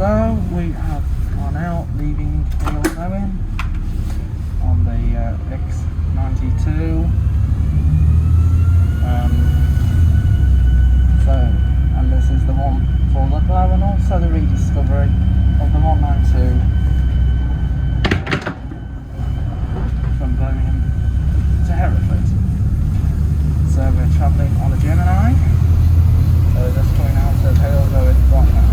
So we have gone out, leaving Halesowen on the X92. And this is the one for Ludlow, and also the rediscovery of the 192 from Birmingham to Hereford. So we're travelling on a Gemini. So just coming out of Halesowen right now.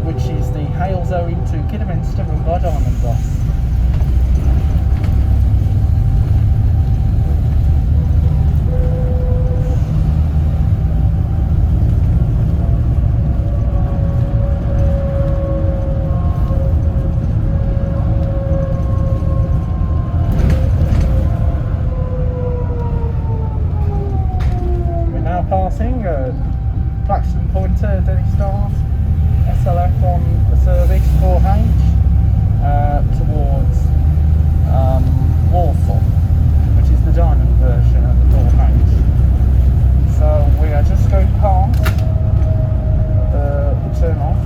Which is the Halesowen to Kidderminster run by Diamond Boss. We're now passing Claxton Pointer, Denny Stars. SLF on the service 4H towards Walsall, which is the diamond version of the 4H. So we are just going past the turn off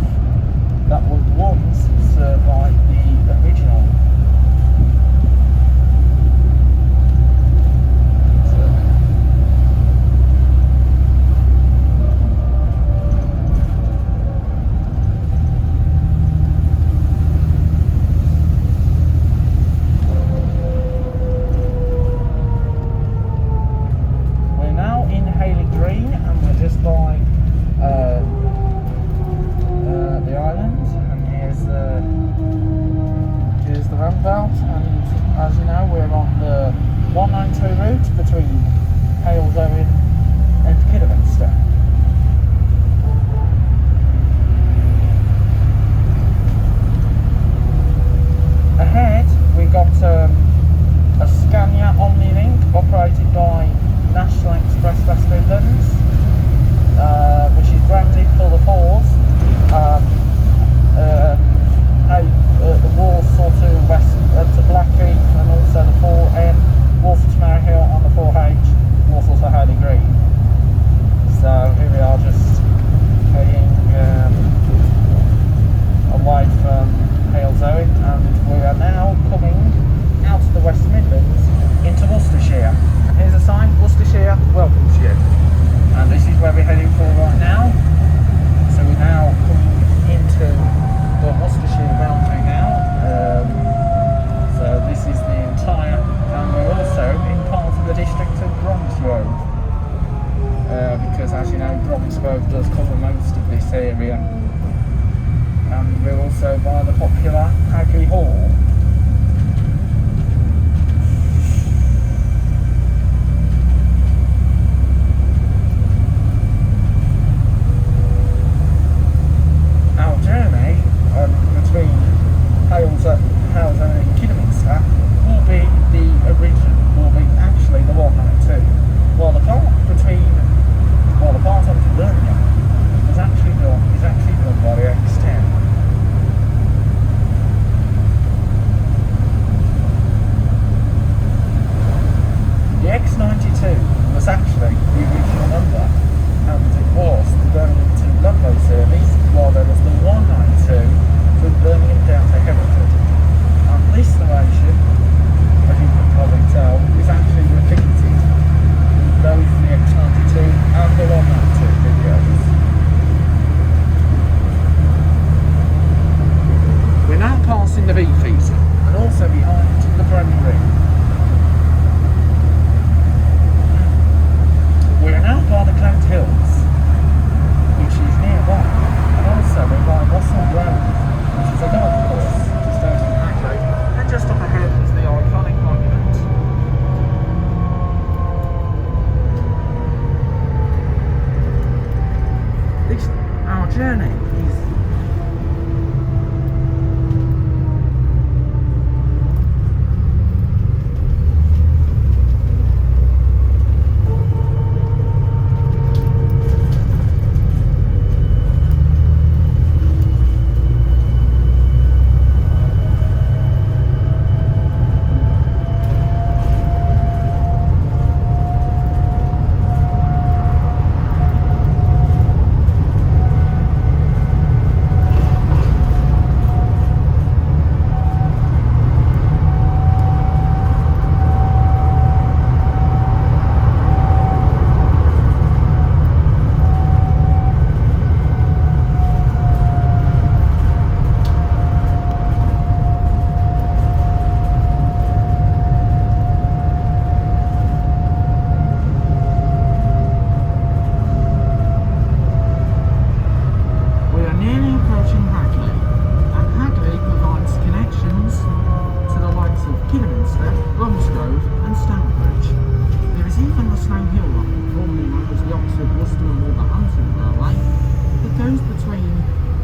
that was once served by the original. And as you know, we're on the 192 route between Halesowen and Kidderminster. Ahead we got a Scania Omnilink operated by National Express West Midlands, which is branded for the 4s. The Walsall to West to Blackheath, and also the 4N Walsall to Mary Hill on the 4H, Walsall to Hayley Green. So here we are, just heading away from Halesowen, and we are now coming out of the West Midlands into Worcestershire. And here's a sign: Worcestershire welcomes you. And this is where we're heading for right now. So we're now coming into the Worcestershire boundary now. So this is the entire, and we're also in part of the district of Bromsgrove, because as you know, Bromsgrove does cover most of this area, and we're also by the popular Hagley Hall. Our journey between Halesowen and Kidderminster will be the original, will be actually the 192, while the part up to Birmingham is actually done by the X10. journey.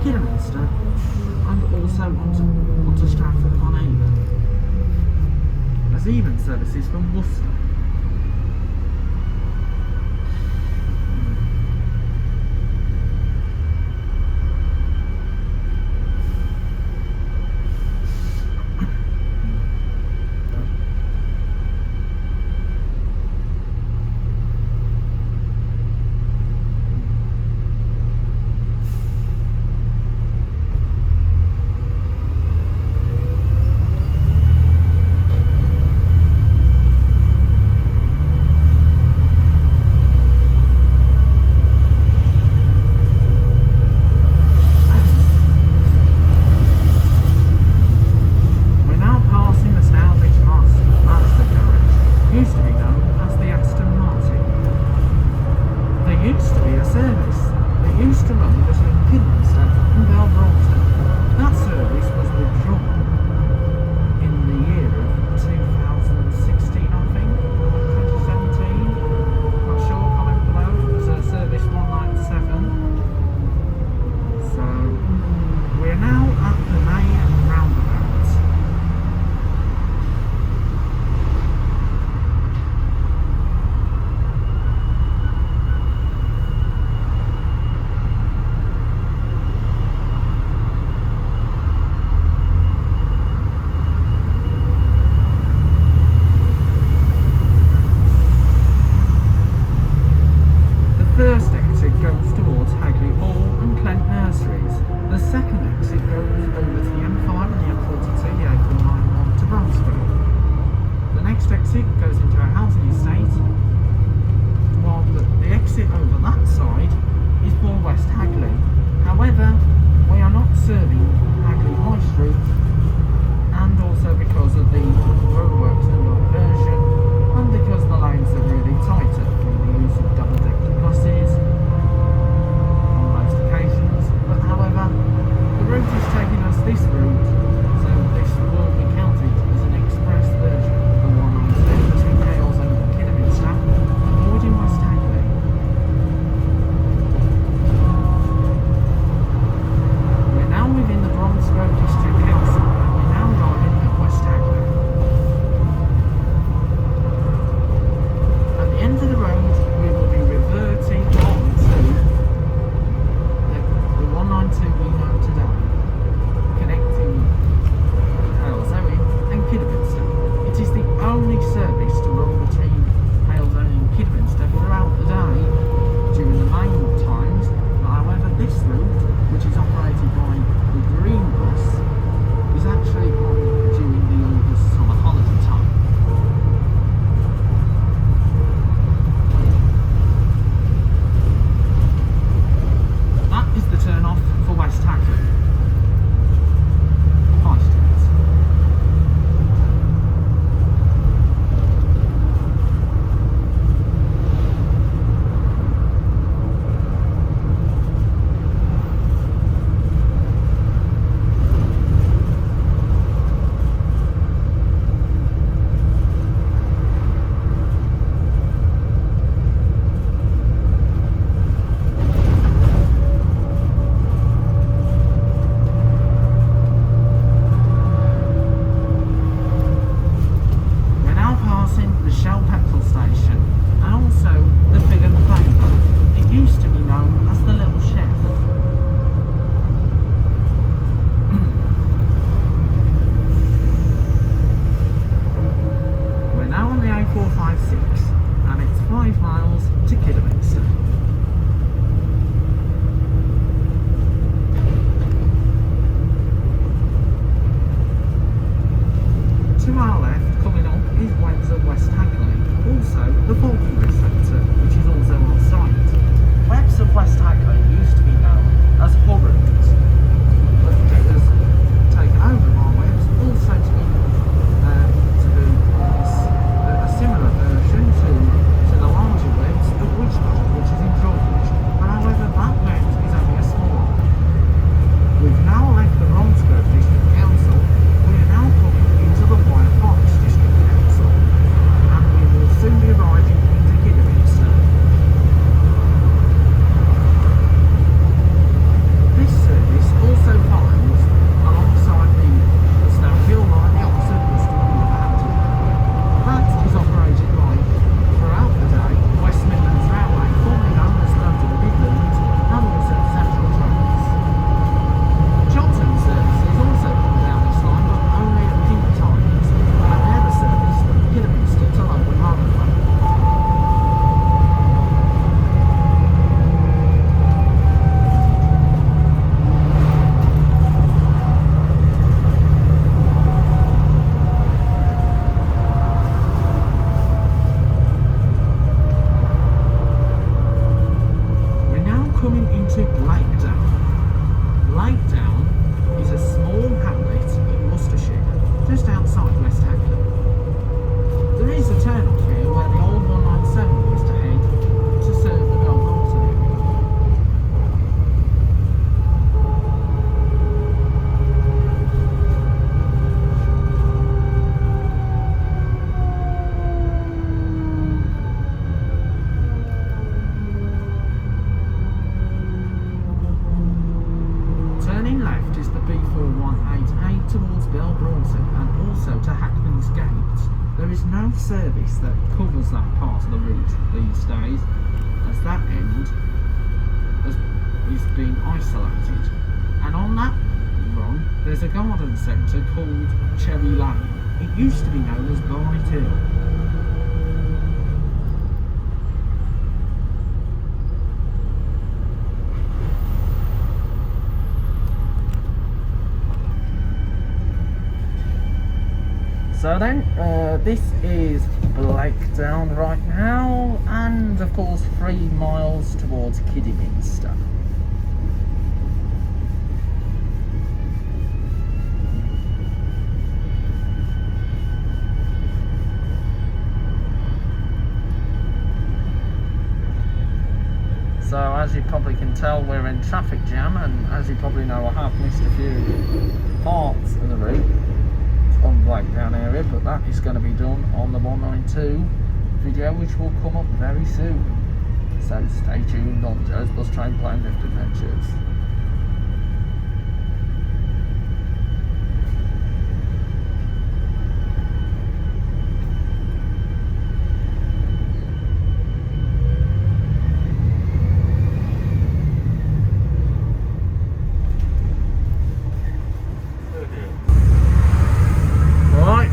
Kidderminster and also onto Stratford-upon-Avon. There's even services from Worcester. First exit goes towards Hagley Hall and Clent Nurseries. The second exit goes over to the M5 and the M42, the A491 to Bromsgrove. The next exit goes into a housing estate, while the exit over that side is for West Hagley. However, we are not serving Hagley High Street, and also because of the roadworks and diversion, and because the lanes are really tighter from the use of double-decker buses on most occasions. But however, the route is taking us this route, so this will be counted as an express version of the one on the between Halesowen and Kidderminster, avoiding West Hagley. We're now within the to Blakedown. Blakedown is a small hamlet in Worcestershire, just outside West Hagley. There is a turnoff here where the old 197 used to head to serve the Belmorton area. Turning left is the B418A towards Belmorton and also to Hackman's Gate. There is no service that covers that part of the route these days, as that end is being isolated. And on that run, there's a garden centre called Cherry Lane. It used to be known as Barnet Hill. So then, this is Blakedown right now, and of course 3 miles towards Kidderminster. So as you probably can tell, we're in traffic jam, and as you probably know, I have missed a few parts of the route on Blakedown area, but that is going to be done on the 192 video, which will come up very soon. So stay tuned on Joe's Bus Train Plane Lift Adventures.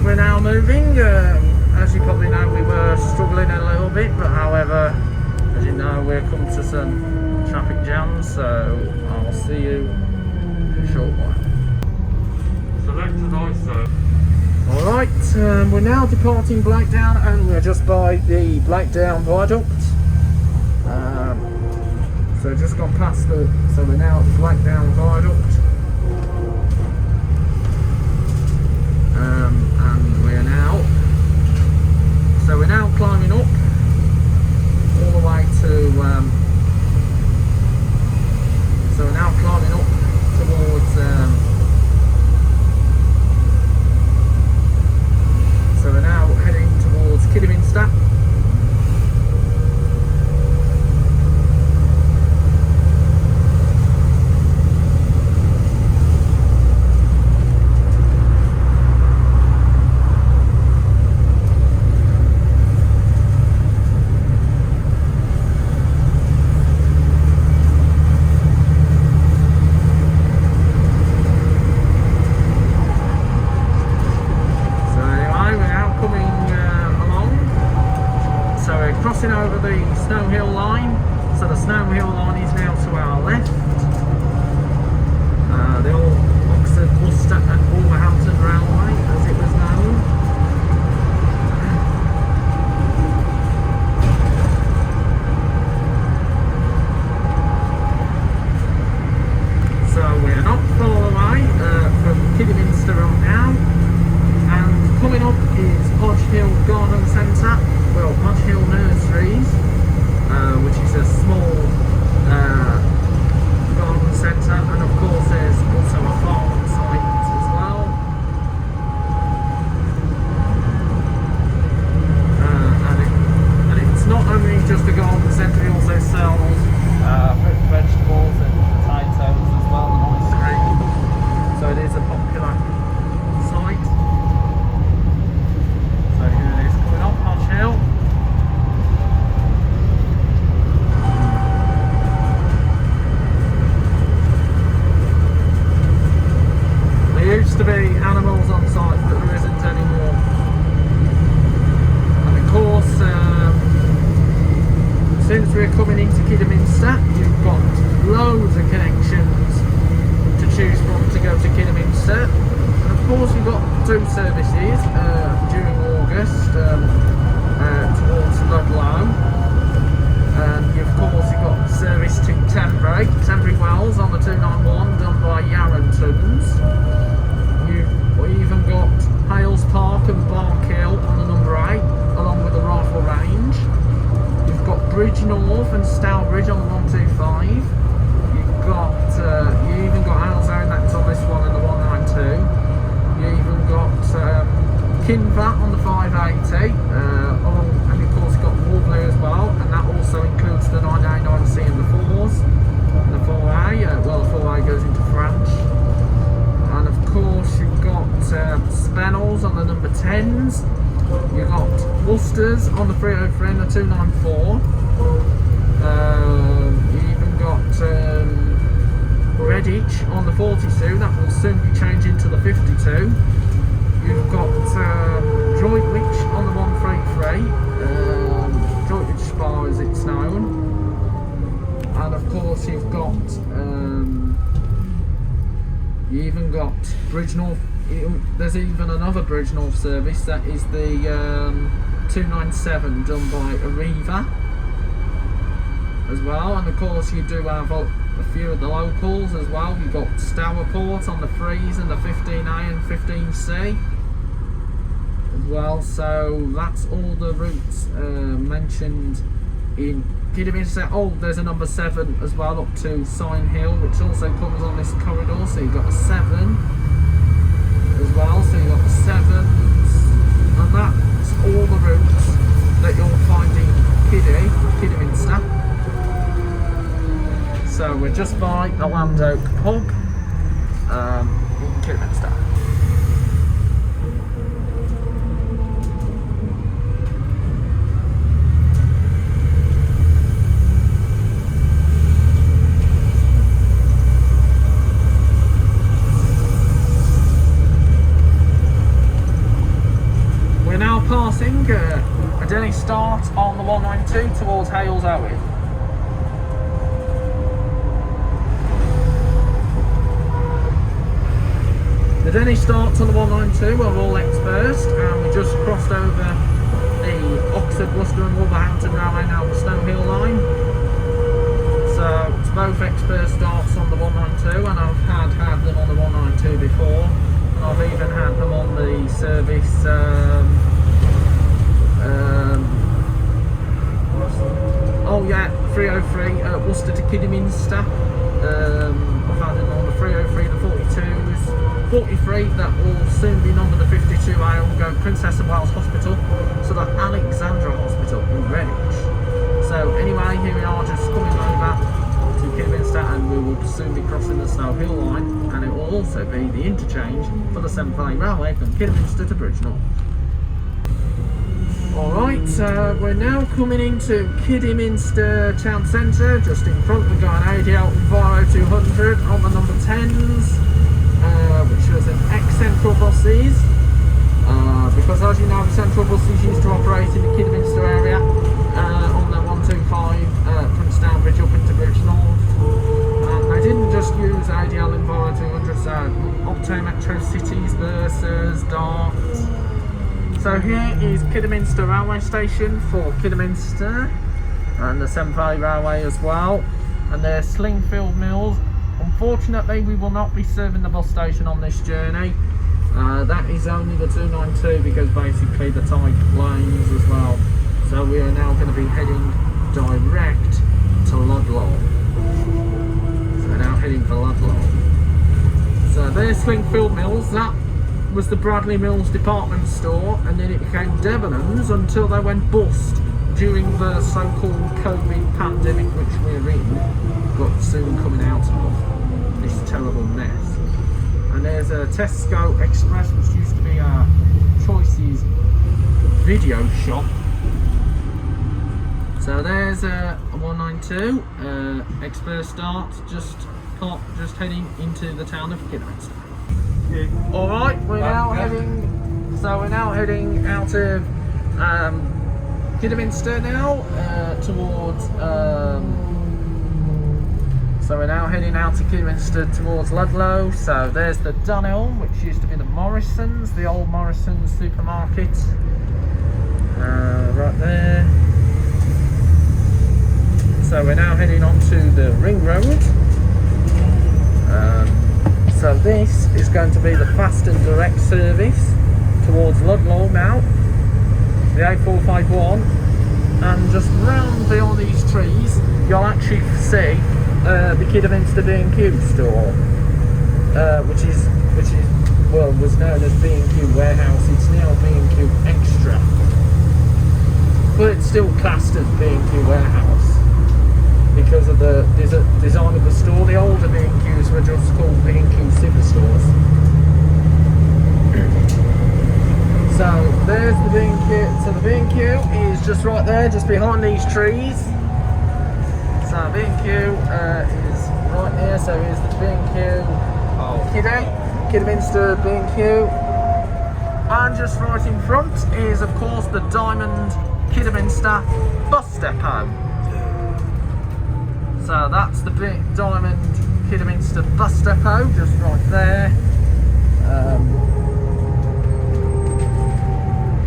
We're now moving. As you probably know, we were struggling a little bit, but however, as you know, we're come to some traffic jams, so I'll see you in a short while. Selected ISO. Alright, we're now departing Blakedown, and we're just by the Blakedown Viaduct. So just gone past so we're now at the Blakedown Viaduct. And we're now climbing up all the way to so we're now climbing up towards so we're now heading towards Kidderminster. Crossing over the Snow Hill line, so the Snow Hill line is now to our left. The old Oxford, Worcester and Wolverhampton Railway, as it was known. So we're not far away from Kidderminster on now, and coming up is Podge Hill Garden Centre. Well, Podge Hill Nurseries, which is a small garden centre, and of course there's also a farm site as well. And it's not only just a garden centre, it also sells fruit, vegetables and potatoes as well, and ice cream. So it is a popular site. So here it is, coming up Podge Hill. Used to be animals on site, but there isn't anymore. And of course, since we're coming into Kidderminster, you've got loads of connections to choose from to go to Kidderminster. And of course, you've got 2 services during August towards Ludlow. And of course, you've got service to Cleobury. and Barkill on the number 8, along with the rifle range. You've got Bridge North and Stourbridge on the 125. You've got, you even got Halesowen, that's on this one, and the 192. You even got Kinvat on the 580, and of course you've got Bewdley as well, and that also includes the 989C and the 4s, and the 4A, well the 4A goes into French, and of course you've got Spennels on the number 10s, you've got Worcesters on the 303 and the 294, you even got Redditch on the 42, that will soon be changing to the 52. You've got Droitwich on the 133, Droitwich Spa as it's known, and of course you've got, you even got Bridge North, there's even another Bridge North service, that is the 297 done by Arriva as well, and of course you do have a few of the locals as well. You've got Stourport on the 3s and the 15A and 15C as well, so that's all the routes mentioned in Kidderminster. Oh, there's a number 7 as well up to Sign Hill, which also comes on this corridor, so you've got a 7 as well, so you've got the 7s, and that's all the routes that you'll find in Kidderminster. So we're just by the Land Oak pub in Kidderminster. We're now passing a Denny start on the 192 towards Halesowen. The Denny starts on the 192, we're all exposed, and we just crossed over the Oxford, Worcester and Wolverhampton Railway, now the Snow Hill line. So it's both exposed starts on the 192, and I've had them on the 192 before, and I've even had them on the service oh yeah, 303 Worcester to Kidderminster. I've had them on the 303, the 42s, 43 that will soon be numbered the 52A, will go Princess of Wales Hospital, so the Alexandra Hospital in Greenwich. So anyway, here we are just coming over to Kidderminster, and we will soon be crossing the Snow Hill line, and it will also be the interchange for the Severn Valley Railway from Kidderminster to Bridge North. Alright, we're now coming into Kidderminster Town Centre. Just in front we've got an ADL Enviro 200 on the number 10s, which is an ex-Central buses, because as you know the Central buses used to operate in the Kidderminster area on the 125 from Stourbridge up into Bridge North, and they didn't just use ADL Enviro 200, so Opto Metro Cities, Versas, Darts. So here is Kidderminster Railway Station for Kidderminster, and the Severn Valley Railway as well, and there's Slingfield Mills. Unfortunately we will not be serving the bus station on this journey, that is only the 292 because basically the tight lanes as well. So we are now going to be heading direct to Ludlow. So we're now heading for Ludlow. So there's Slingfield Mills. That was the Bradley Mills department store, and then it became Debenhams until they went bust during the so-called COVID pandemic which we're in, but soon coming out of this terrible mess. And there's a Tesco Express, which used to be a Choices video shop. So there's a 192 Express start, just heading into the town of Kidderminster. Alright, we're now heading out of Kidderminster now, towards so we're now heading out to Kidderminster towards Ludlow. So there's the Dunelm, which used to be the Morrisons, the old Morrisons supermarket, right there. So we're now heading onto the Ring Road. So this is going to be the fast and direct service towards Ludlow now, the A451, and just round beyond these trees you'll actually see the Kidderminster B&Q store, which is well, was known as B&Q Warehouse. It's now B&Q Extra, but it's still classed as B&Q Warehouse because of the design of the store. The older B&Qs were just called B&Q Superstores. So there's the B&Q. So the B&Q is just right there, just behind these trees. So B&Q is right there. So here's the B&Q Kidderminster B&Q. And just right in front is, of course, the Diamond Kidderminster bus depot. So that's the big Diamond Kidderminster bus depot, just right there.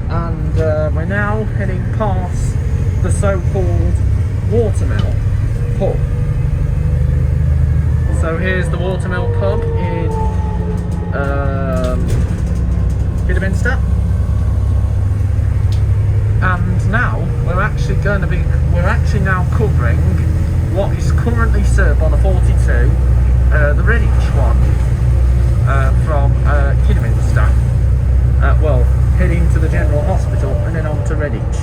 And we're now heading past the so-called Watermill pub. So here's the Watermill pub in Kidderminster. And now we're actually now covering what is currently served on the 42, the Redditch one, from Kidderminster. Well, heading to the General Hospital and then on to Redditch.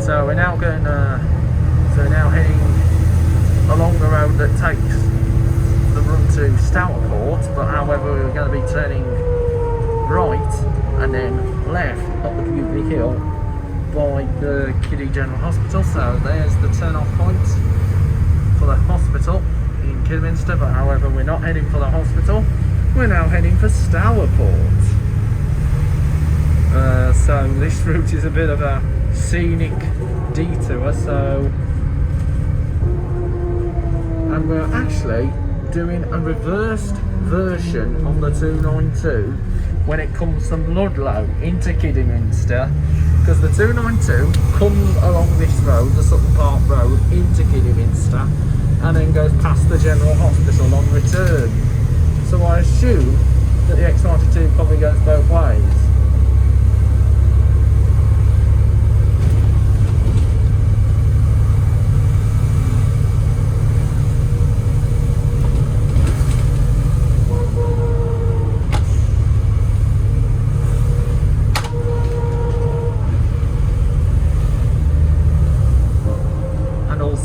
So we're now going, so we're now heading along the road that takes the run to Stourport, but however we're going to be turning right and then left up the Bewdley Hill by the Kiddie General Hospital. So there's the turn-off point for the hospital in Kidderminster, but however we're not heading for the hospital, we're now heading for Stourport. So this route is a bit of a scenic detour, and we're actually doing a reversed version on the 292 when it comes from Ludlow into Kidderminster, because the 292 comes along this road, the Sutton Park Road, into Kidderminster and then goes past the General Hospital on return. So I assume that the X92 probably goes both ways.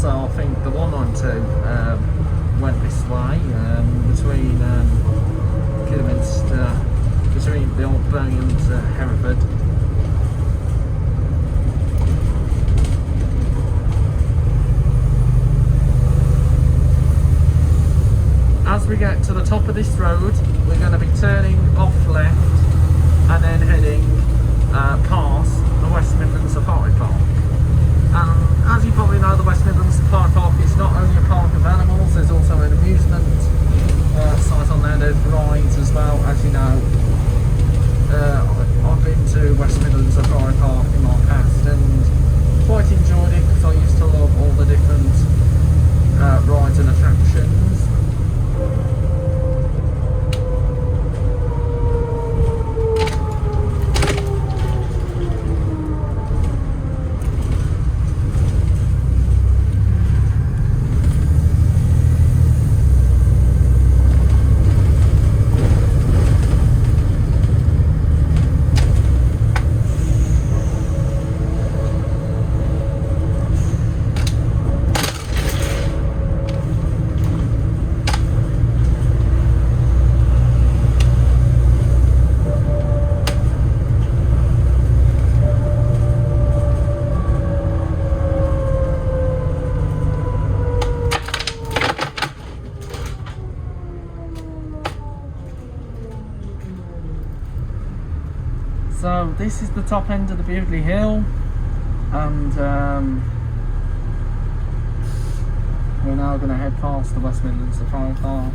I think the 192 went this way between Kidderminster, between the old Birmingham to Hereford. As we get to the top of this road, we're going to be turning off left and then heading past the West Midlands Safari Park. As you probably know, the West Midlands Safari Park is not only a park of animals, there's also an amusement site on there. There's rides as well, as you know. I've been to West Midlands Safari Park in my past and quite enjoyed it because I used to love all the different rides and attractions. So this is the top end of the Bewdley Hill, and we're now going to head past the West Midlands Safari Park.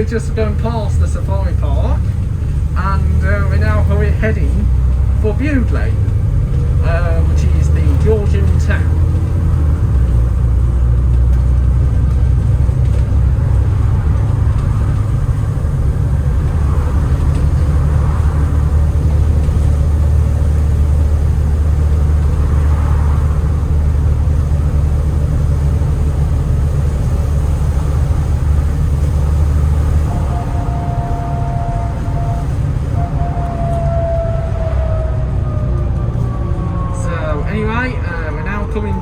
we're just going past the safari park, and we're now heading for Bewdley, which is the Georgian town.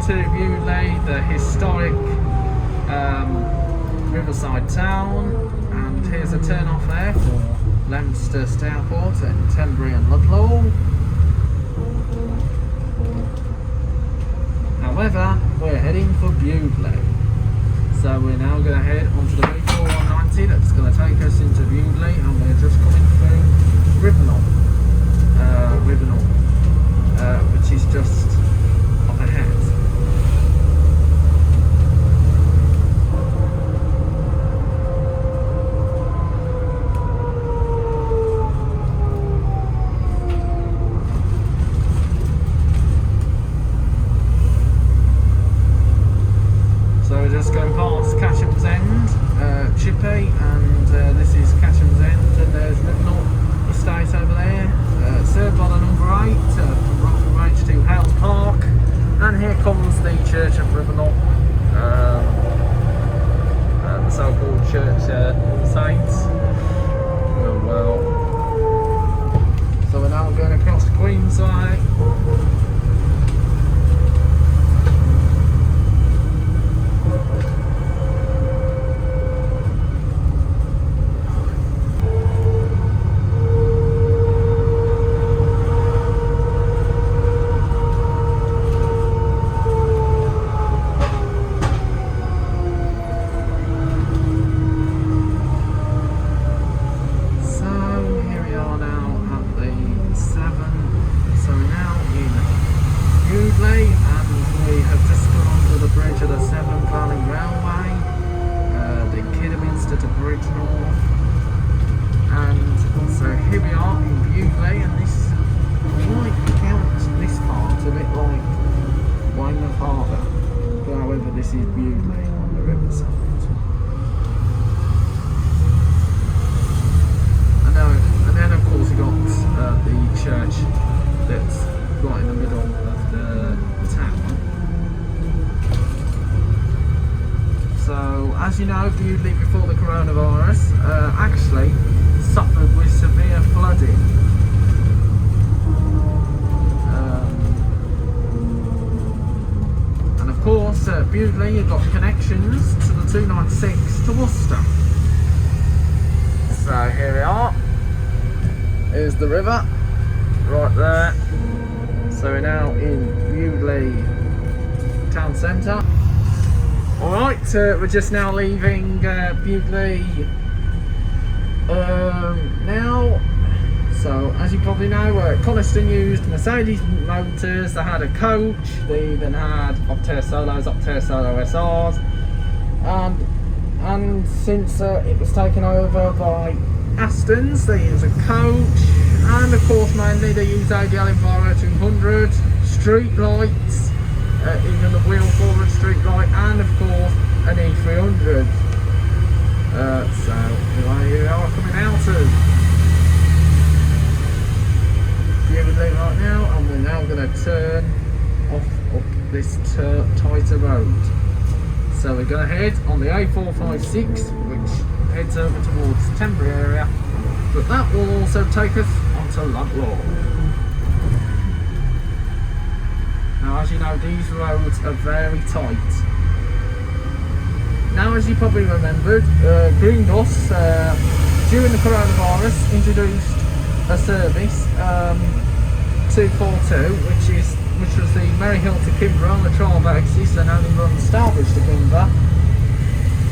To Bewdley, the historic riverside town, and here's a turn off there for Leicester Airport and Cleobury and Ludlow. However, we're heading for Bewdley, so we're now going to head onto the B490 that's going to take us into Bewdley, and we're just coming through Rivenal, which is just up ahead. Just going past Casham's End, Chippy, and this is Casham's End, and there's Rivenal Estate over there, served by the number 8 from Rockland Range to Hales Park, and here comes the Church of Rivenal, the so-called Church Saints. Well, so we're now going across Queensway. And we have just gone onto the bridge of the Severn Valley Railway, the Kidderminster to Bridgenorth, and so here we are in Bewdley, and this might count this part a bit like Weymouth Harbour, but however this is Bewdley on the riverside. And then of course we got the church that's right in the middle of the town. So, as you know, Bewdley before the coronavirus actually suffered with severe flooding. And of course, at Bewdley you've got connections to the 296 to Worcester. So here we are. Here's the river, right there. So we're now in Bewdley town centre. Alright, we're just now leaving Bewdley now. So as you probably know, Coniston used Mercedes motors. They had a coach, they even had Optare Solos, Optare Solo SRs, and since it was taken over by Astons, they use a coach, and of course mainly they use ADL Enviro 200, street lights, even the wheel forward street light, and of course an E300. So here we are coming out of Bewdley right now, and we're now going to turn off up this tighter road. So we're going to head on the A456, which heads over towards the Cleobury area, but that will also take us onto Ludlow. Now, as you know, these roads are very tight. Now, as you probably remembered, Green Bus, during the coronavirus, introduced a service, 242, which was the Maryhill to Kimber on the trial basis, and only runs Stourbridge to Kimber.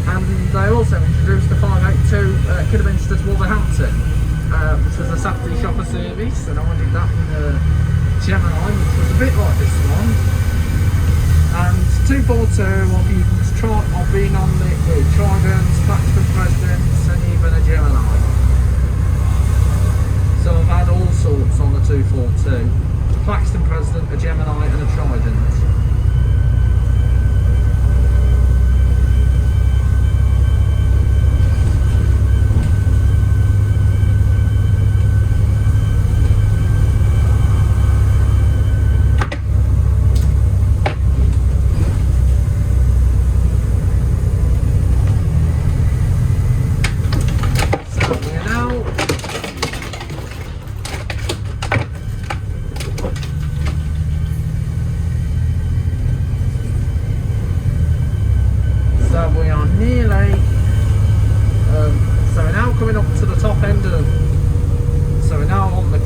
And they also introduced the 582 Kidderminster to Wolverhampton, which was a Saturday shopper service, and I did that in the Gemini, which was a bit like this one. And 242, I've been on the Tridents, Blackford Presidents, and even a Gemini. So I've had all sorts on the 242. Claxton President, a Gemini and a Trident.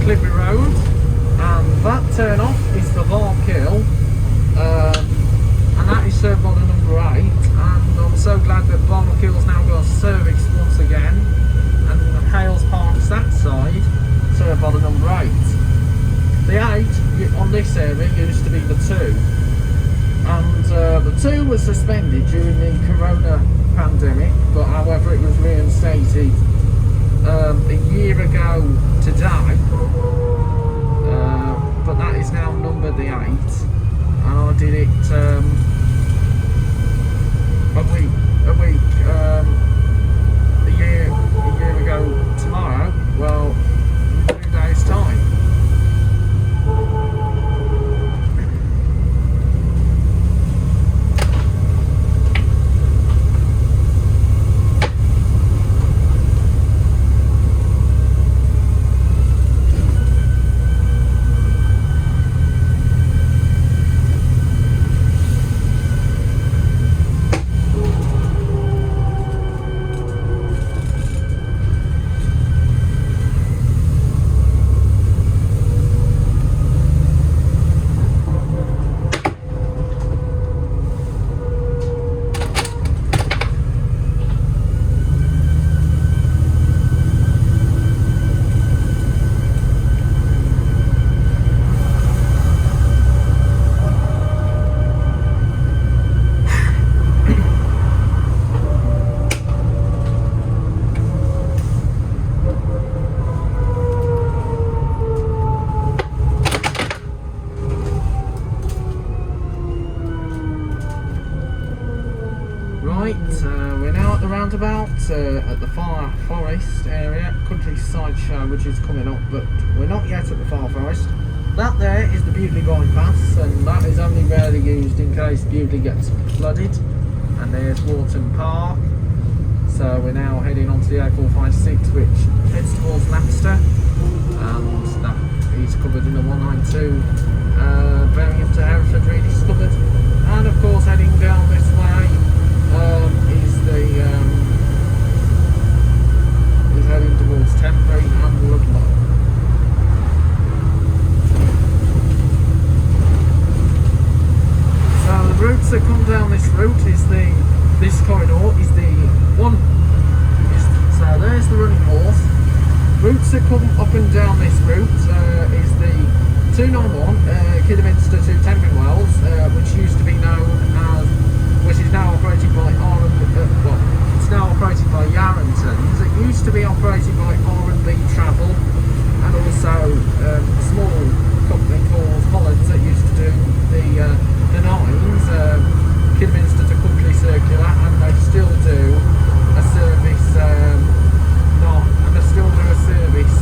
Cleobury Road, and that turn off is for Barkill, and that is served by the number 8, and I'm so glad that Barkill's now got a service once again, and Hales Park's that side, served by the number 8. The 8 on this area used to be the 2, and the 2 was suspended during the corona pandemic, but however it was reinstated a year ago today, but that is now numbered the 8, and I did it a year ago tomorrow, well, in 2 days time. We're now at the roundabout at the Far Forest area, countryside show, which is coming up, but we're not yet at the Far Forest. That there is the Bewdley bypass, and that is only rarely used in case Bewdley gets flooded. And there's Wharton Park. So we're now heading onto the A456, which heads towards Lancaster, and that is covered in the 192 bearing up to Hereford, rediscovered. And of course, heading down this way is heading towards Temporary and Ludlow. So the routes that come down this route is this corridor is the one. So there's the running horse. Routes that come up and down this route is the 291 Kidderminster to Temporary Wells, which used to be known as, which is now operated by it's now operated by Yarringtons. It used to be operated by R&B Travel, and also a small company called Hollands that used to do the nines, Kidderminster to Country Circular, and they still do a service. And they still do a service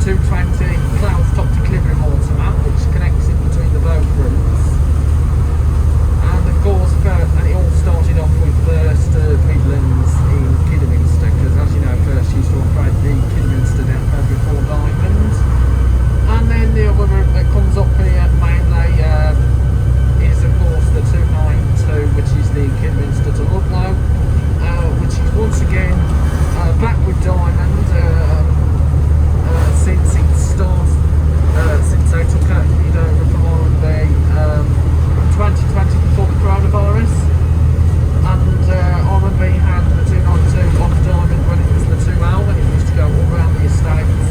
220 Clouds Top to Cleobury Mortimer, which connects in between the both routes. And of course, and it all started off with first midlands in Kidderminster, because as you know, first used to operate the Kidderminster down before Diamond. And then the other route that comes up here mainly is of course the 292, which is the Kidderminster to Ludlow, which is once again back with Diamond since it started, since they took it over from R&B 2020 before the coronavirus, and R&B had the 292 off Diamond when it was the 2L, when it used to go all around the estates.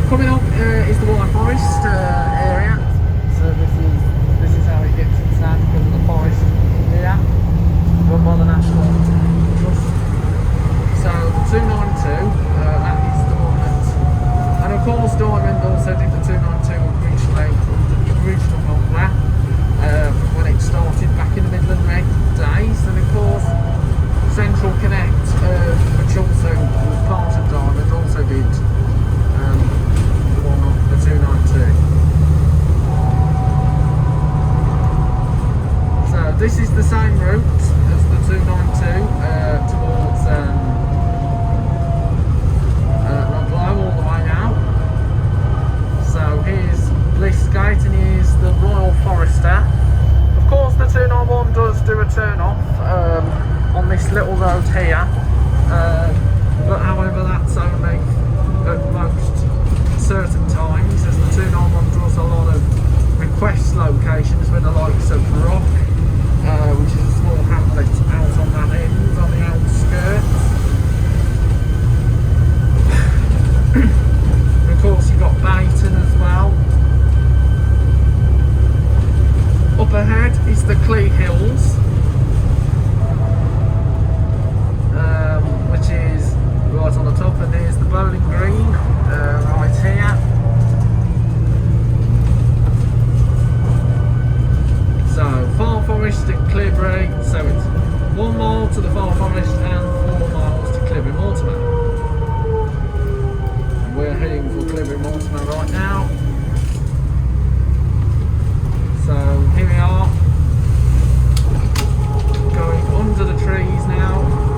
Coming up is the White Forest area, so this is how it gets its name, because of the forest here, run by the National Trust 292, that is the one that, and of course Diamond also did the 292 originally under the original number from when it started back in the Midland Red days, and of course Central Connect, which also was part of Diamond, also did the one of the 292. So this is the same route as the 292 towards Ludlow all the way now. So here's Bliss Gate and here's the Royal Forester. Of course the 291 does do a turn off on this little road here, but however that's only at most certain times, as the 291 draws a lot of request locations with the likes of Rock, which is a small hamlet out on that end, on the outskirts. And of course you've got Bayton as well. Up ahead is the Clee Hills, which is right on the top, and there's the Bowling Green right here. So Far Forest and Cleobury, so it's 1 mile to the Far Forest and 4 miles to Cleobury Mortimer. And we're heading for Cleobury Mortimer right now. So here we are, going under the trees now.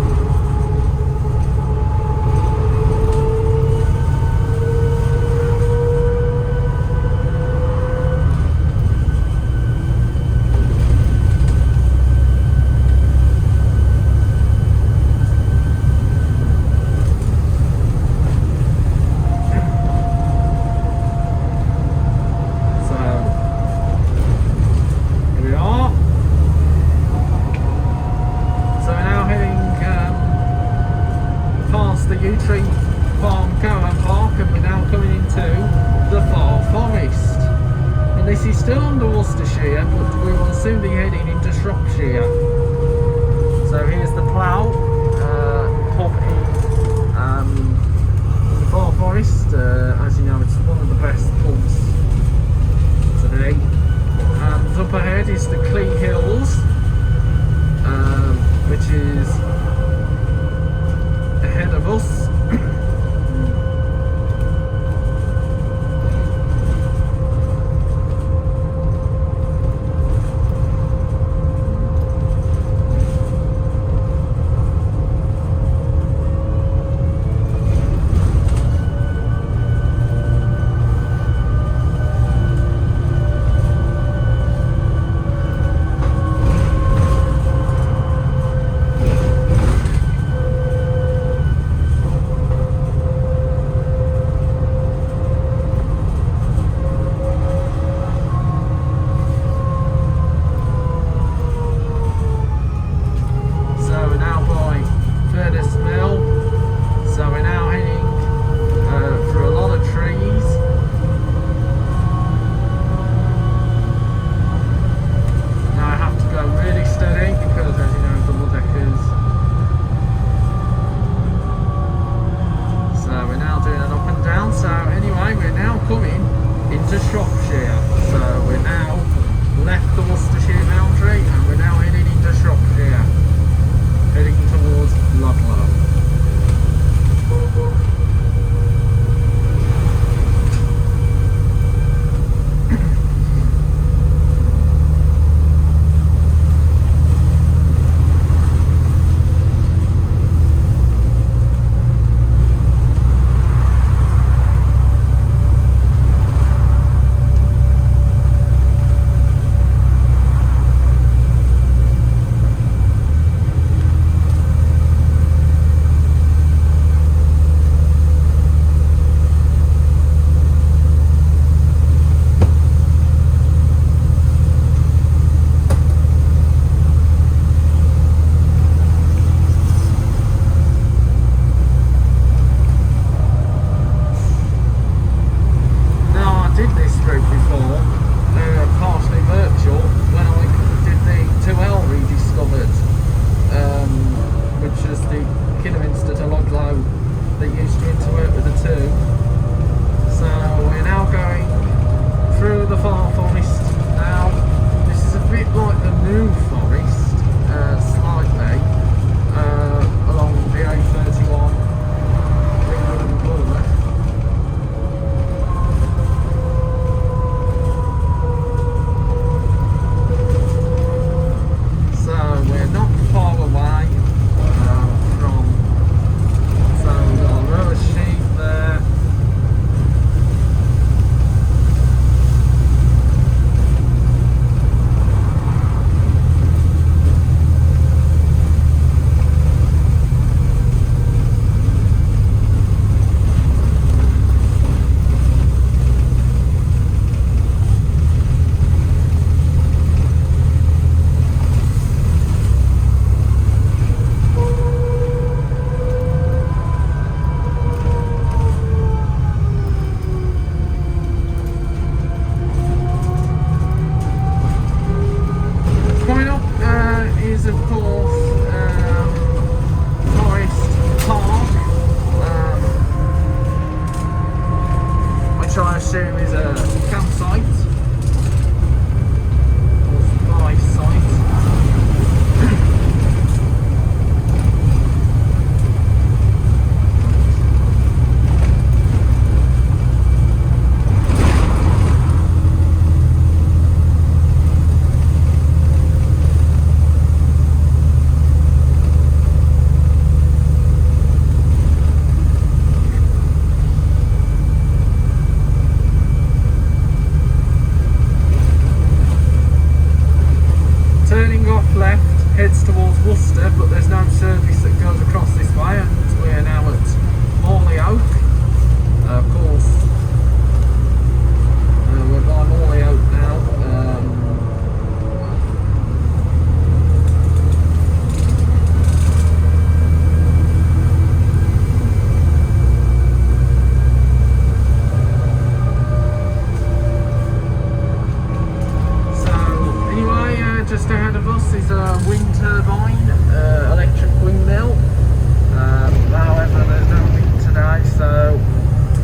So here's the plough pub in the Far Forest. As you know, it's one of the best pubs today. And up ahead is the Clee Hills, which is ahead of us. which I assume is a campsite or supply site. Heads towards Worcester, but there's no service that goes across this way, and we're now at Morley Oak. Of course, we're by Morley Oak now. Just ahead of us is a wind turbine, electric windmill. However, there's no wind today, so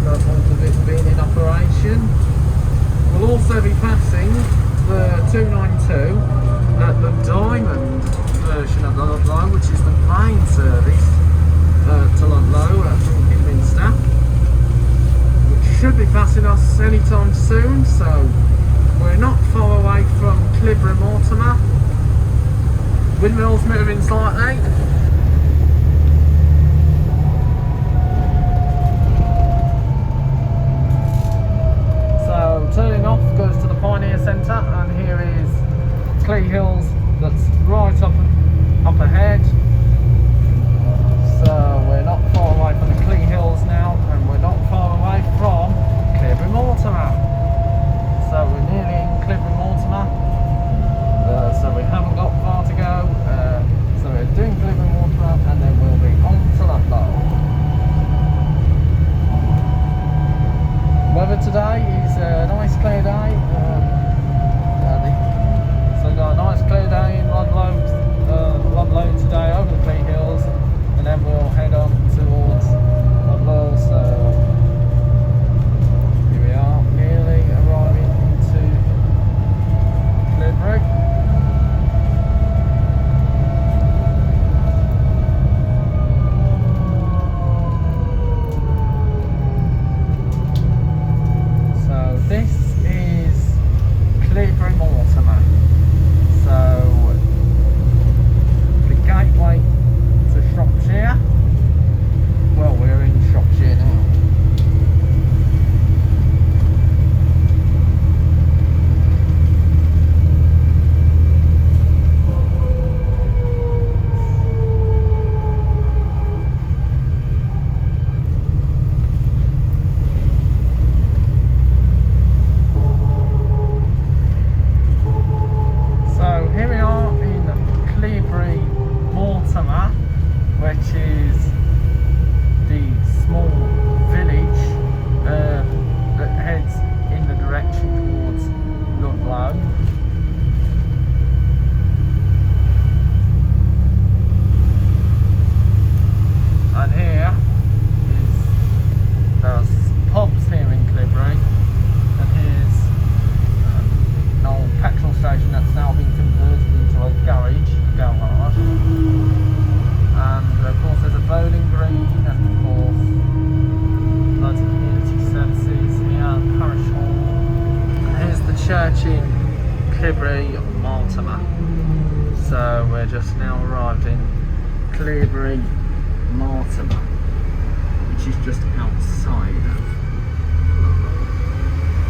no point of it being in operation. We'll also be passing the 292 at the diamond version of the Ludlow, which is the main service to Ludlow from Kidderminster, which should be passing us anytime soon. So we're not far away from Cleobury, Mortimer. Windmill's moving slightly. So turning off goes to the Pioneer Centre, and here is Clee Hills that's right up ahead. So we're not far away from the Clee Hills now, and we're not far away from Cleobury, Mortimer. So we're nearly in Cleobury, Mortimer, so we haven't got far to go, so we're doing Cleobury, Mortimer, and then we'll be on to Ludlow. Weather today is a nice clear day, so we've got a nice clear day in Ludlow today over the Clee Hills, and then we'll head on towards Ludlow. So here we are, nearly arriving into Cleobury. So this is Cleobury, Mortimer. So the gateway to Shropshire. Well, we're in Shropshire now. Which is the small village that heads in the direction towards Ludlow. And here there's pubs here in Cleobury, and here's an old petrol station that's now been converted into a garage. And of course there's a bowling green, and of course loads of community services here, parish hall. And here's the church in Cleobury, Mortimer. So we're just now arrived in Cleobury, Mortimer, which is just outside of Ludlow.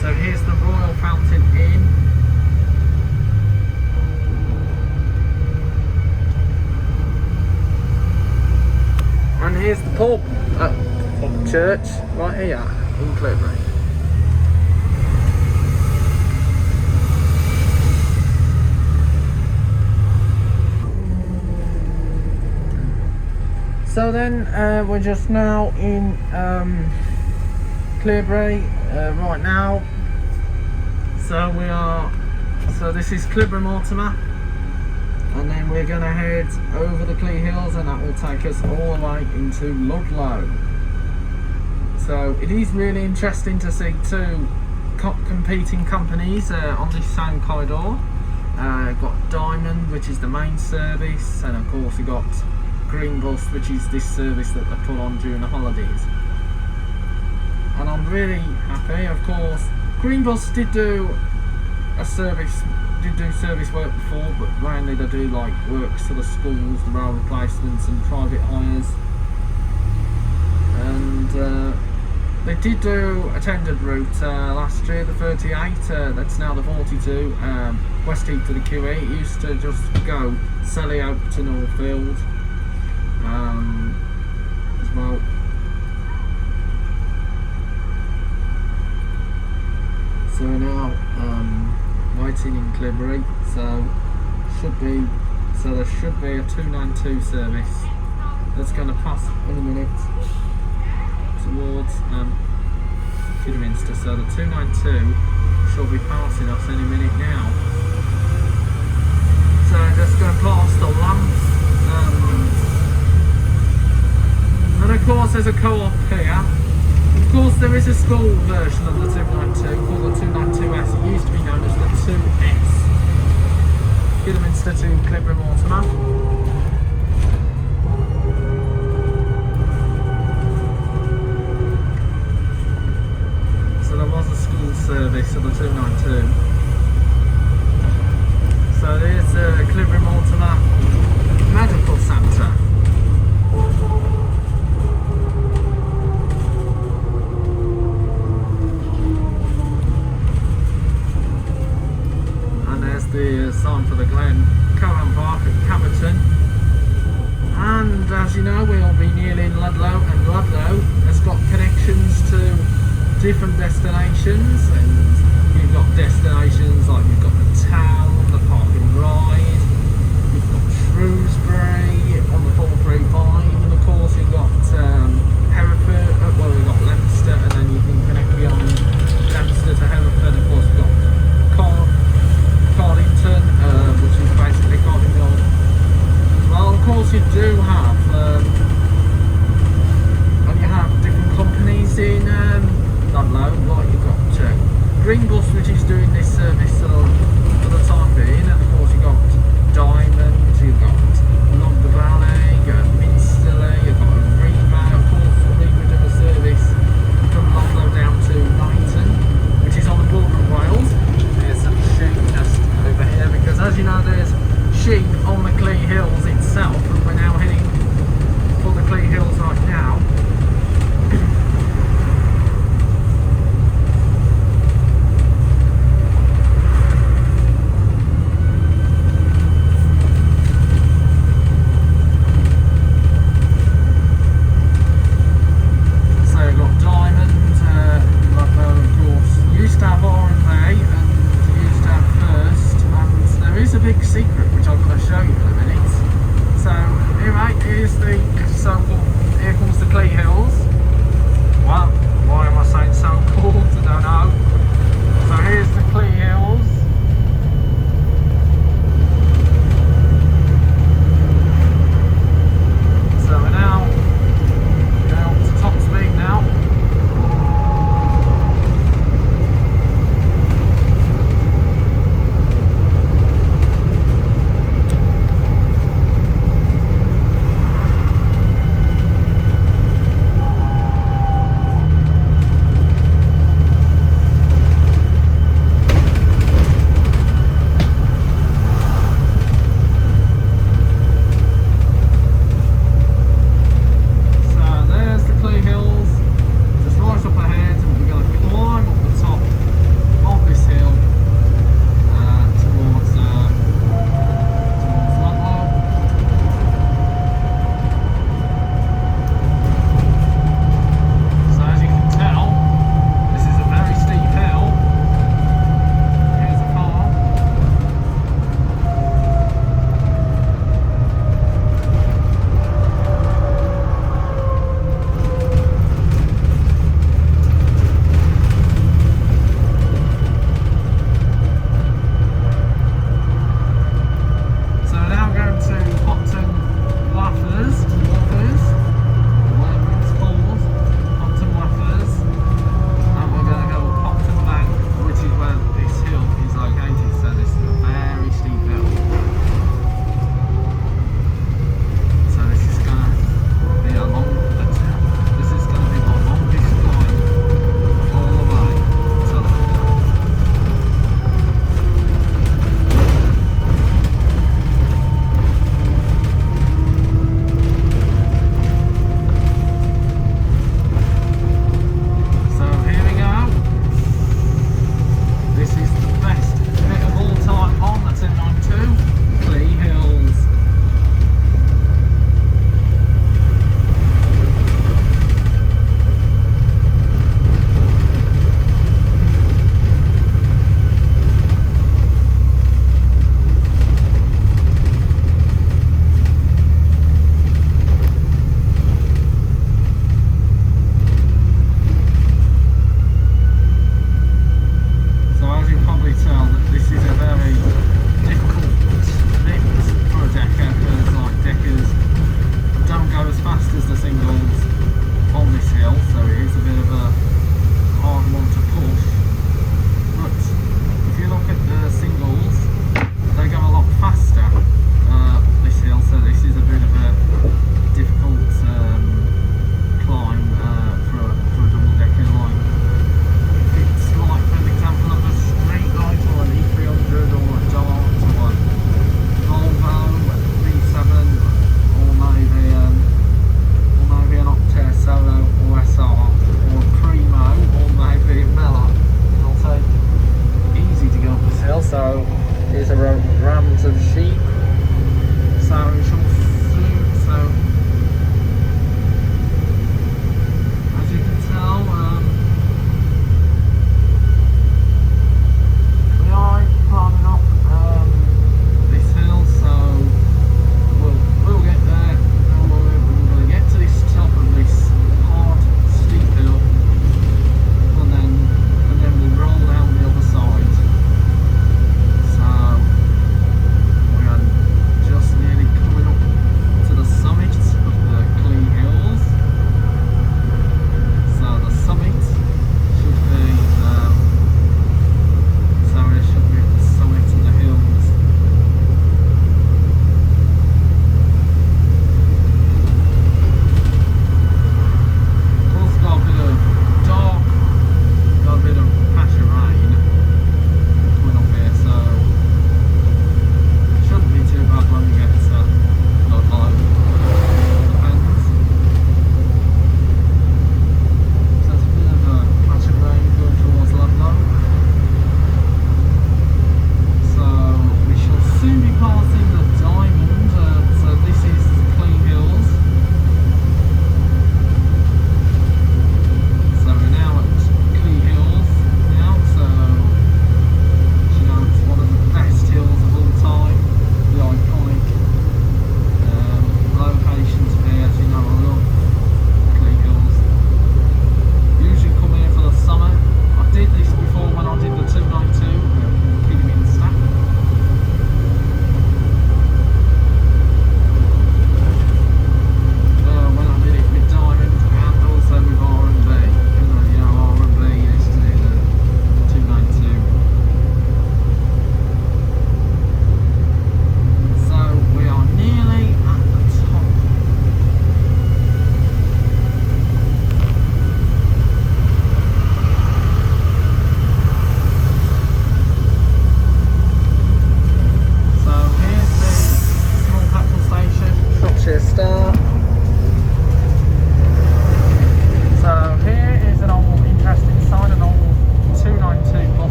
So here's the Royal Fountain Inn. And here's the pub, church, right here in Cleobury. So then we're just now in Cleobury right now. So this is Cleobury, Mortimer, and then we're going to head over the Clee Hills, and that will take us all the way into Ludlow. So So it is really interesting to see two competing companies on this same corridor. Got Diamond, which is the main service, and of course we got Green Bus, which is this service that they put on during the holidays. And I'm really happy. Of course, Green Bus did do service work before, but mainly they do like works for the schools, the rail replacements and private hires. And they did do a tendered route last year, the 38, that's now the 42, West Heath to the QE. It used to just go Selly out to Northfield as well. So we're now waiting in Cleobury, so there should be a 292 service that's going to pass in a minute towards Kidderminster. So the 292 shall be passing us any minute now. So just going past the lamps, and of course there's a co-op here. Of course there is a school version of the 292 called the 292S. It used to be known as the 2S. Kidderminster to Cleobury Mortimer. So there was a school service of the 292. So there's the Cleobury Mortimer Medical Centre. The sign for the Glen Cowan Park at Camerton. And as you know, we'll be nearly in Ludlow, and Ludlow has got connections to different destinations, and you've got destinations like you've got the town, the park and ride, you've got Shrewsbury on the 435, and of course you've got Hereford, well we've got Leicester, and then you can connect beyond Leicester to Hereford. Of course we've got Cardington, which is basically Cardington. Well, of course you do have, and you have different companies in Ludlow. Like you've got Green Bus, which is doing this service for the time being, and of course you've got Diamond, you've got Ludlow Valley, you've got Minsterley, you've got Reba. Of course, Reba do a service from Ludlow down to Knighton, which is on the border of Wales. There's some sheep just over here, because as you know there's sheep on the Clee Hills itself, and we're now heading for the Clee Hills right now.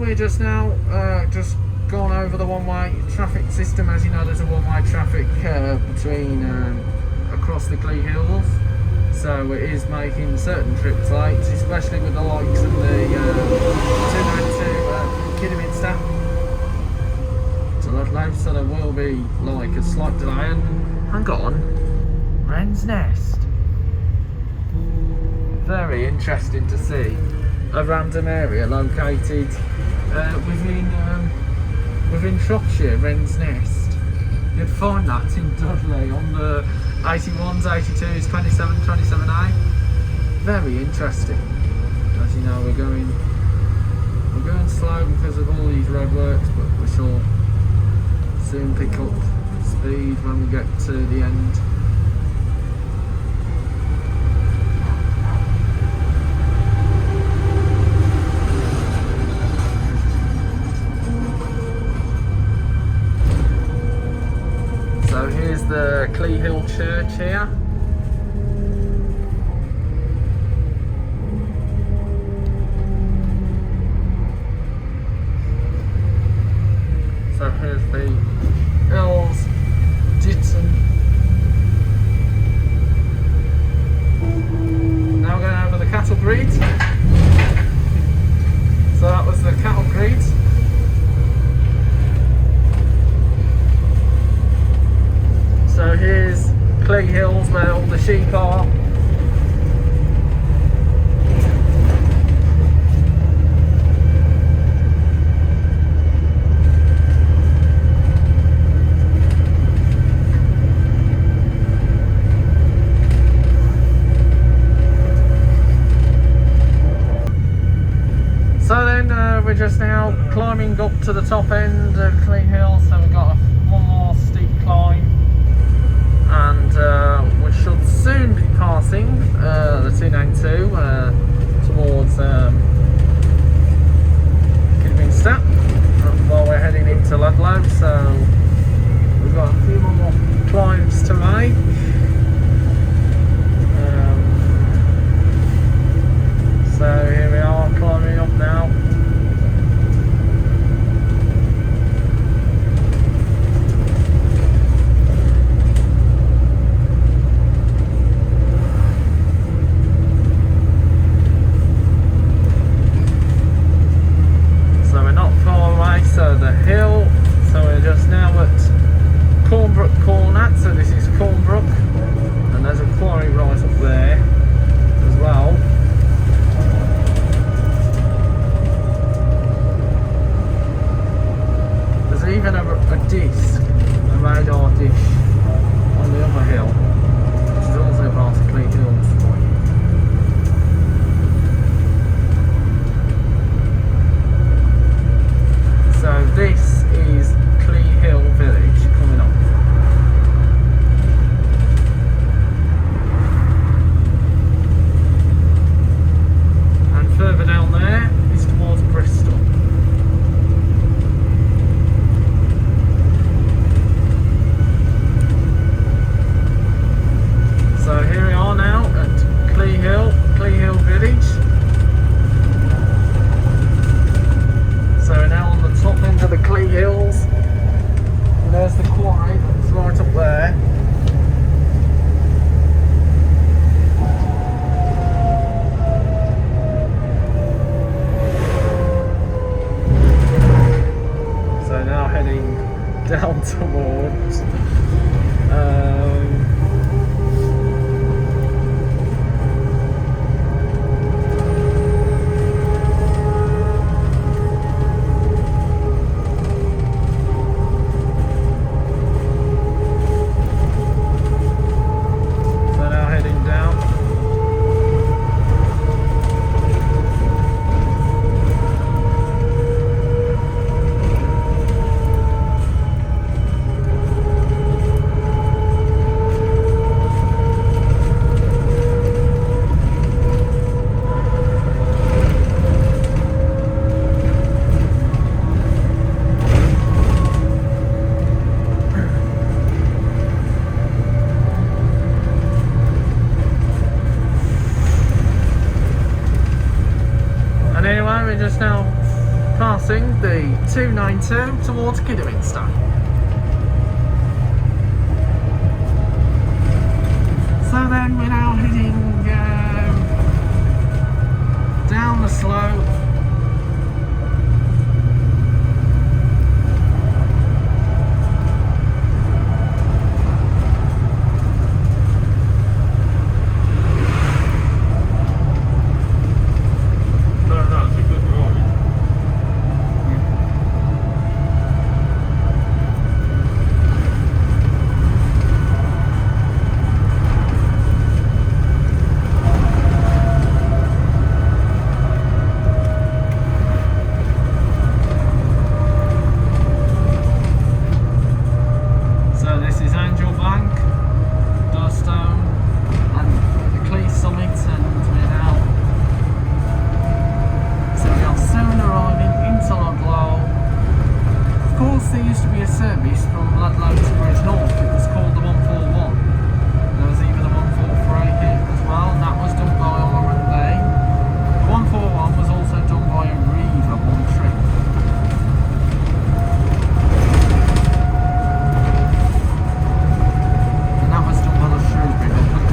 we're just now just gone over the one-way traffic system. As you know, there's a one-way traffic between across the Clee Hills, so it is making certain trips late, especially with the likes of the 292 Kidderminster to Ludlow, so there will be like a slight delay. And hang on, Wren's Nest. Very interesting to see a random area located within Shropshire, Wren's Nest. You'd find that in Dudley on the 81s, 82s, 27, 27A. Very interesting. As you know, we're going slow because of all these roadworks, but we shall soon pick up speed when we get to the end. So here's the Clee Hill Church here. So here's the Hills, Ditton. Now we're going over the cattle breed. So that was the cattle breed. So here's Clee Hills where all the sheep are. So then we're just now climbing up to the top end of Clee Hill, so we've got one more steep climb. And we should soon be passing the 292 towards Kidderminster while we're heading into Ludlow. So we've got a few more climbs to make. So here we are climbing up now. So the hill, so we're just now at Cornbrook Corner, so this is Cornbrook, and there's a quarry right up there as well. There's even a disc, a radar dish on the other hill, which is also part of Clee Hills. So this is Clee Hill Village coming up. And further down there is towards Bristol. So here we are now at Clee Hill Village. So we're now on the top end of the Clee Hills, and there's the quarry that's right up there. So now heading down towards X92 towards Kidderminster. So then we're now heading down the slope. There used to be a service from Ludlow to Bridge North. It was called the 141. There was even a 143 here as well, and that was done by R&D. The 141 was also done by a Reeve at one trip. And that was done by the Shrewsbury Company.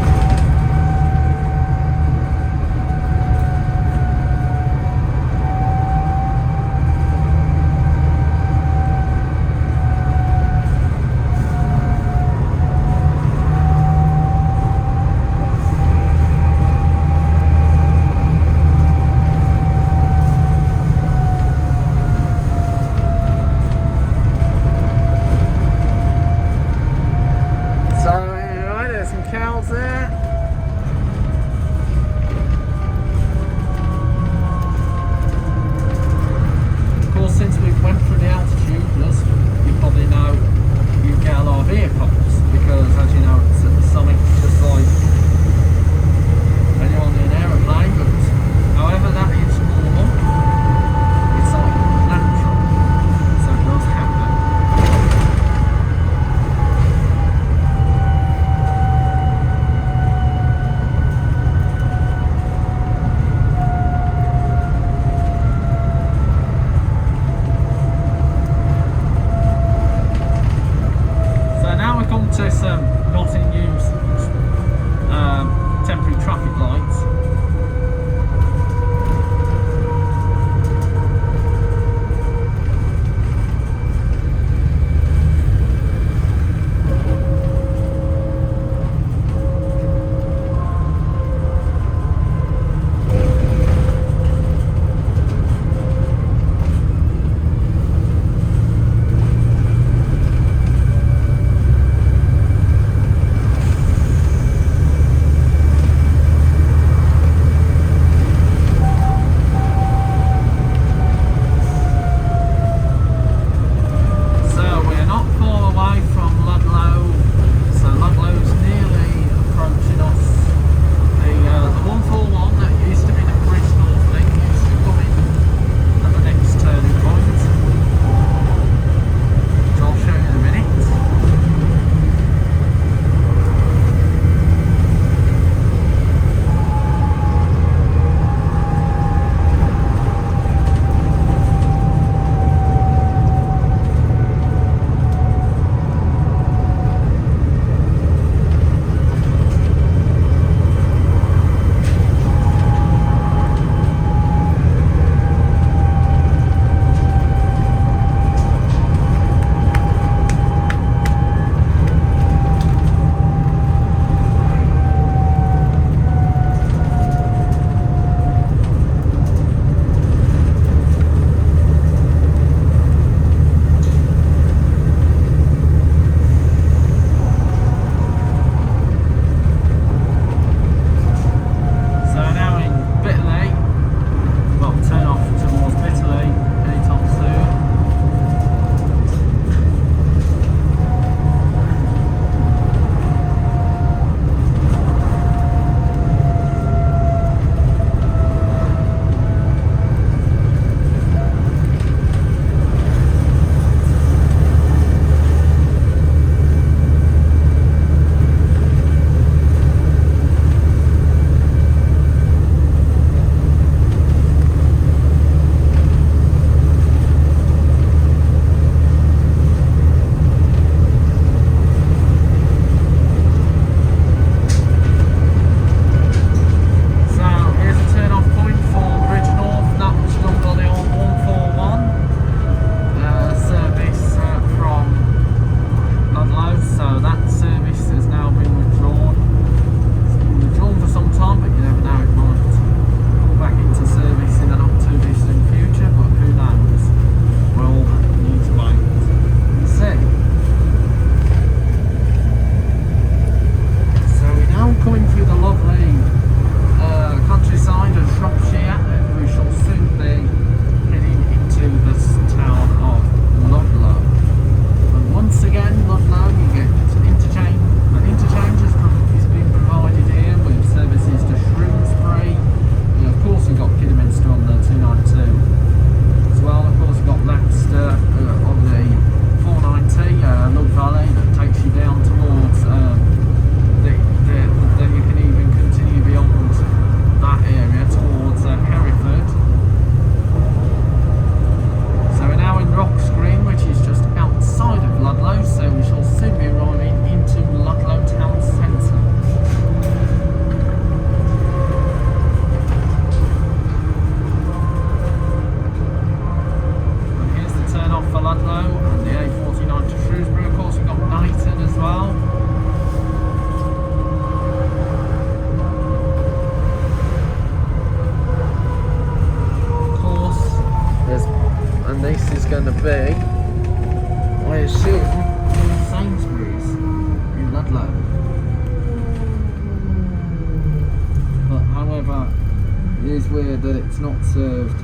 it's not served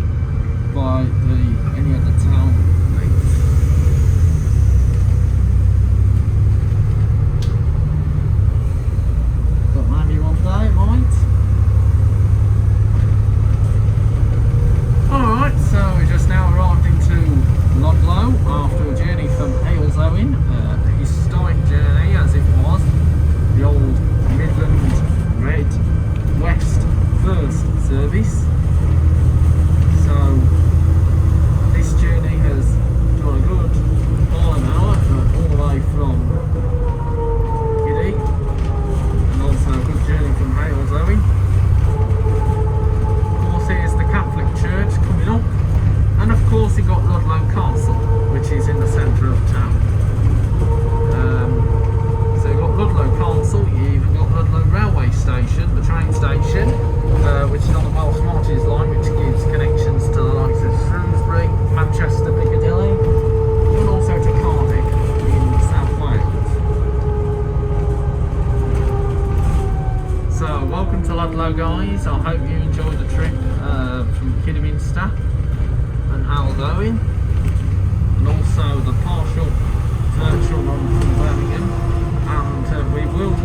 by any of the town mates. But maybe one day it might. Alright, so we just now arrived into Ludlow after a journey from Halesowen, a historic journey as it was, the old Midland Red West First service. So this journey has done a good mile an hour all the way from Kidderminster, and also a good journey from Halesowen. Of course, here's the Catholic Church coming up, and of course you got Ludlow Castle, which is in the centre of town. So you've got Ludlow Castle, you even got Ludlow Railway Station, the train station, which is on the Welsh Marches line, which gives connections to the likes of Shrewsbury, Manchester, Piccadilly, and also to Cardiff in South Wales. So welcome to Ludlow, guys. I hope you enjoyed the trip from Kidderminster and Halesowen, and also the partial virtual one from Birmingham, and we will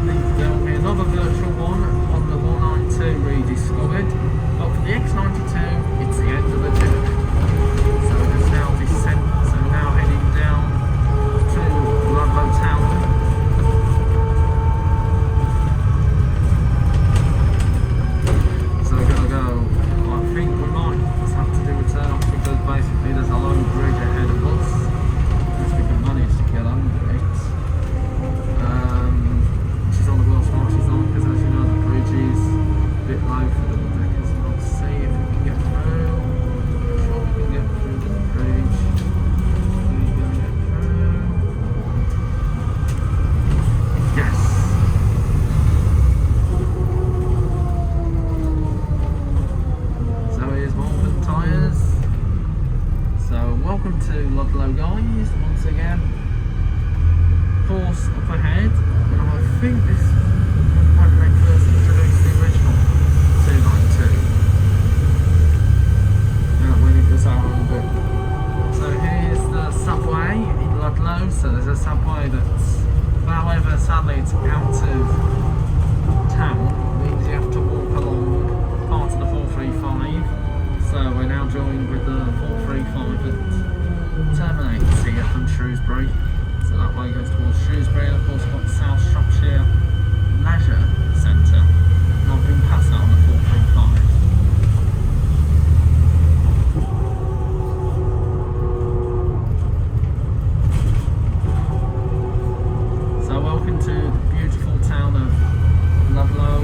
there will be another virtual one on the 192 rediscovered, but for the X92 it's the end of the journey. So it's now descent, so now heading down to Ludlow town. So we're going to go, I think we might just have to do a turn off because basically there's a low bridge ahead of us, if we can manage to get under it. Which is on the Welsh Marches line, because as you know the bridge is a bit low for double deckers. Let's see if we can get through. I'm sure we can get through the bridge. We're going to get through. Yes! So here's Mortimer tyres. So welcome to Ludlow, guys, once again. Of course, up ahead, and I think this was when they first introduced the original 292. When it was out on the book. So here's the subway in Ludlow. So there's a subway that's, however, sadly it's out of town. It means you have to walk along part of the 435. So we're now joined with the 435 that terminates here from Shrewsbury. So that way goes towards Shrewsbury, and of course got South Shropshire Leisure Centre. And I've been past that on the 435. So welcome to the beautiful town of Ludlow.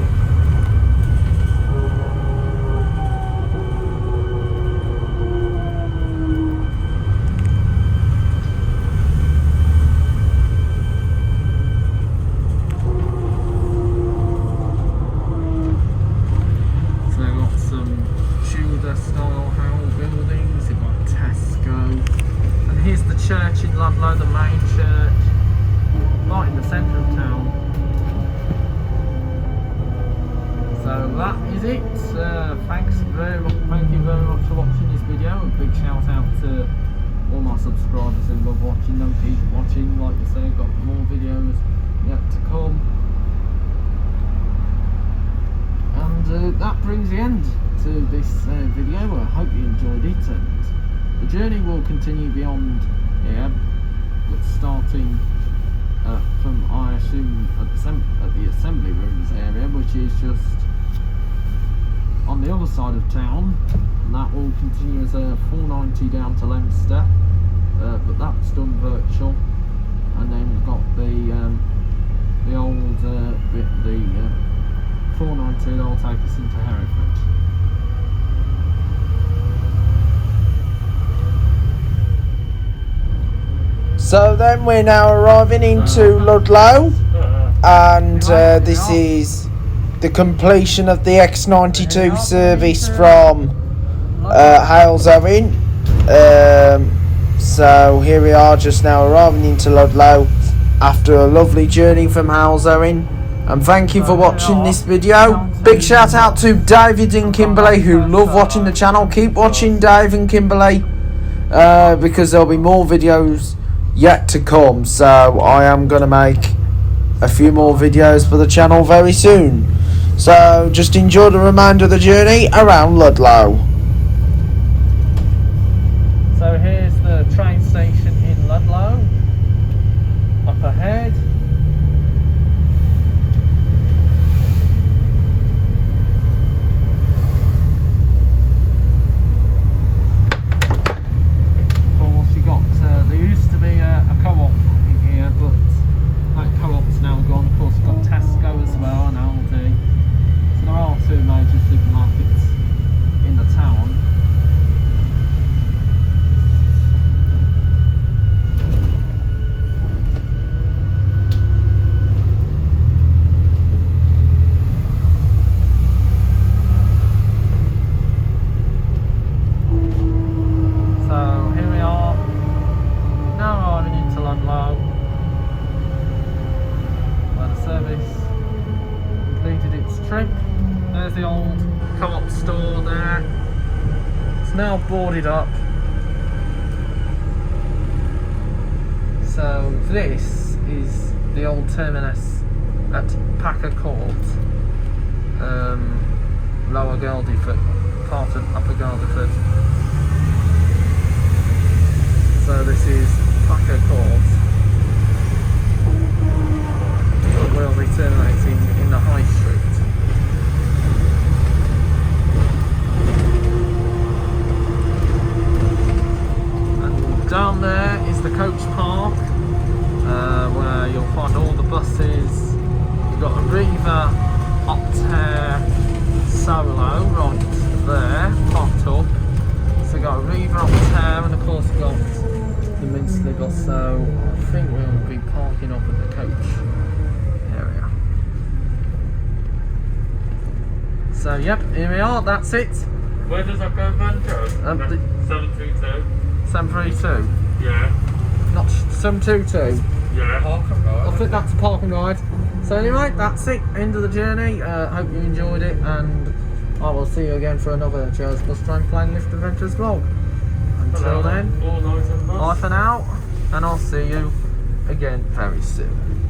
Church in Ludlow, the main church, right in the centre of town. So that is it. Thank you very much for watching this video. A big shout out to all my subscribers who love watching them. Keep watching, like I say, got more videos yet to come. And that brings the end to this video. I hope you enjoyed it, and the journey will continue beyond here, but starting from, I assume, at the assembly rooms area, which is just on the other side of town, and that will continue as a 490 down to Leicester, but that's done virtual. And then we've got the old 490 that'll take us into Hereford. So then we're now arriving into Ludlow, and this is the completion of the X92 service from Halesowen. So here we are just now arriving into Ludlow after a lovely journey from Halesowen, And thank you for watching this video. Big shout out to David and Kimberley who love watching the channel. Keep watching Dave and Kimberley because there'll be more videos yet to come. So I am going to make a few more videos for the channel very soon. So just enjoy the remainder of the journey around Ludlow. So here's the train station in Ludlow, up ahead. Of course you got, there used to be a co-op in here, but that co-op's now gone. Of course you've got Tesco as well and Aldi. So there are two major supermarkets in the town. There's the old co-op store there. It's now boarded up. So this is the old terminus at Packer Court, Lower Gardiford, part of Upper Gardiford. So this is Packer Court. We'll be terminating in the High Street. Down there is the coach park, where you'll find all the buses. You've got a Riva Optare Solo right there, parked up. So you've got a Riva Optare, and of course you've got the Minsley bus. So I think we'll be parking up at the coach area. So yep, here we are, that's it. Where does that go then, Joe? 722? 732? Yeah. Not 722? Yeah. I think that's a park and ride. So anyway, that's it. End of the journey. Hope you enjoyed it, and I will see you again for another Joe's Bus Train Plane Lift Adventures vlog. Until then, All night and bye for now, and I'll see you again very soon.